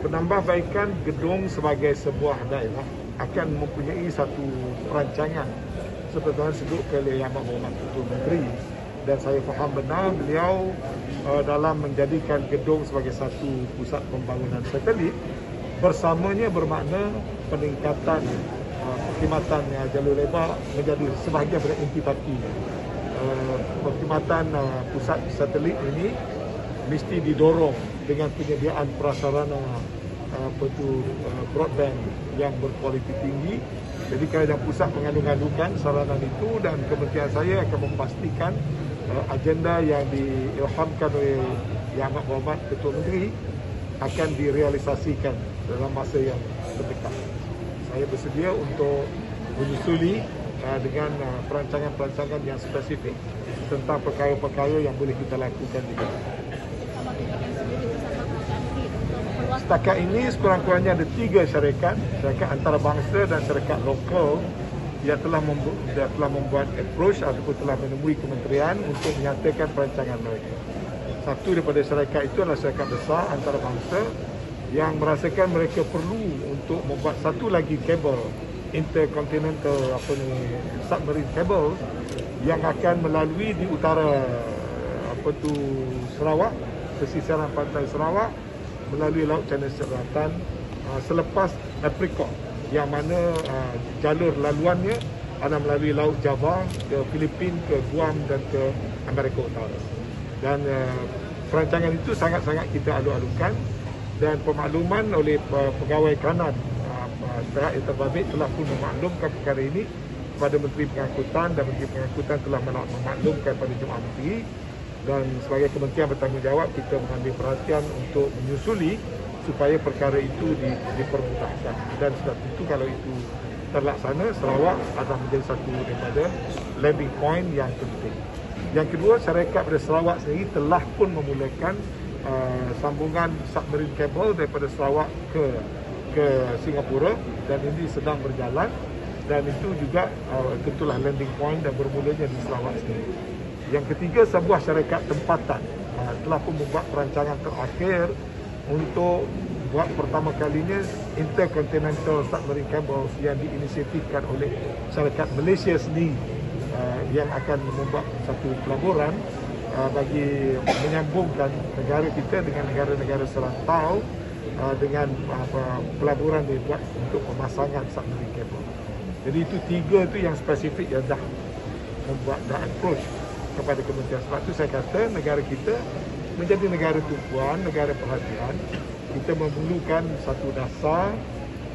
penambahbaikan gedung sebagai sebuah daerah akan mempunyai satu perancangan seperti yang disebut oleh Yang Berhormat Ketua Menteri, dan saya faham benar beliau dalam menjadikan gedung sebagai satu pusat pembangunan satelit. Bersamanya bermakna peningkatan perkhidmatan jalur lebar menjadi sebahagian daripada intipati. Perkhidmatan pusat satelit ini mesti didorong dengan penyediaan prasarana broadband yang berkualiti tinggi. Jadi kerajaan pusat mengandung-andungkan saranan itu, dan kementerian saya akan memastikan agenda yang diilhamkan oleh Yang Amat Berhormat Ketua Menteri akan direalisasikan dalam masa yang terdekat. Saya bersedia untuk menyusuli dengan perancangan-perancangan yang spesifik tentang perkara-perkara yang boleh kita lakukan juga. Setakat ini sekurang-kurangnya ada 3 syarikat antarabangsa dan syarikat lokal yang telah membuat approach ataupun telah menemui kementerian untuk menyatakan perancangan mereka. Satu daripada syarikat itu adalah syarikat besar antarabangsa yang merasakan mereka perlu untuk membuat satu lagi kabel intercontinental submarine cable yang akan melalui di utara Sarawak, pesisiran pantai Sarawak, melalui Laut China Selatan selepas Apricot, yang mana jalur laluannya ada melalui Laut Java ke Filipina, ke Guam dan ke Amerika Utara. Dan perancangan itu sangat-sangat kita alu-alukan, dan pemakluman oleh pegawai kanan pihak yang terbabit telah pun memaklumkan perkara ini kepada Menteri Pengangkutan, dan Menteri Pengangkutan telah memaklumkan pada Jemaah Menteri. Dan sebagai kementerian bertanggungjawab, kita mengambil perhatian untuk menyusuli supaya perkara itu dipermudahkan. Dan sebab itu kalau itu terlaksana, Sarawak akan menjadi satu daripada landing point yang penting. Yang kedua, syarikat pada Sarawak sendiri telah pun memulakan sambungan submarine cable daripada Sarawak ke Singapura, dan ini sedang berjalan, dan itu juga tentulah landing point dan bermulanya di Sarawak sendiri. Yang ketiga, sebuah syarikat tempatan telah pun membuat perancangan terakhir untuk buat pertama kalinya intercontinental submarine cable yang diinisiatifkan oleh syarikat Malaysia sendiri, yang akan membuat satu pelaburan bagi menyambungkan negara kita dengan negara-negara serantau dengan pelaburan dibuat untuk pemasangan submarine cable. Jadi itu 3 tu yang spesifik yang dah membuat approach kepada kementerian. Sebab itu saya kata negara kita menjadi negara tumpuan, negara perhatian. Kita memerlukan satu dasar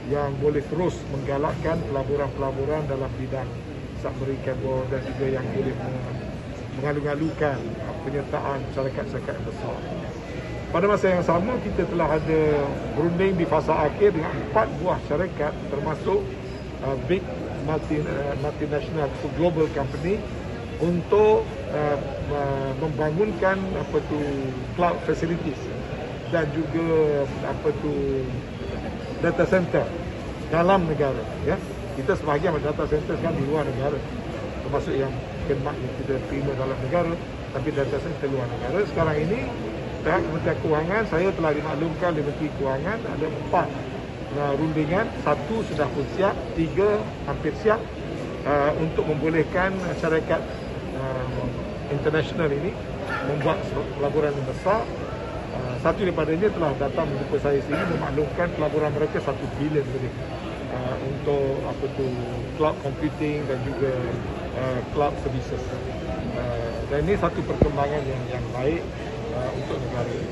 yang boleh terus menggalakkan pelaburan-pelaburan dalam bidang submarine cable, dan juga yang boleh mengalu-alukan penyertaan syarikat-syarikat besar. Pada masa yang sama, kita telah ada berunding di fasa akhir dengan 4 buah syarikat, termasuk big multinational global company, untuk membangunkan cloud facilities dan juga data center dalam negara. Ya, kita sebahagian data center kan di luar negara, termasuk yang khidmat yang kita terima dalam negara, tapi data center luar negara. Sekarang ini pihak Kementerian Kewangan, saya telah dimaklumkan oleh Menteri Kewangan ada 4 rundingan. 1 sudah pun siap, 3 hampir siap untuk membolehkan syarikat international ini membuat pelaburan yang besar. Satu daripadanya telah datang menjumpa saya sini memaklumkan pelaburan mereka 1 bilion lebih untuk cloud computing dan juga cloud services. Dan ini satu perkembangan yang baik untuk negara ini.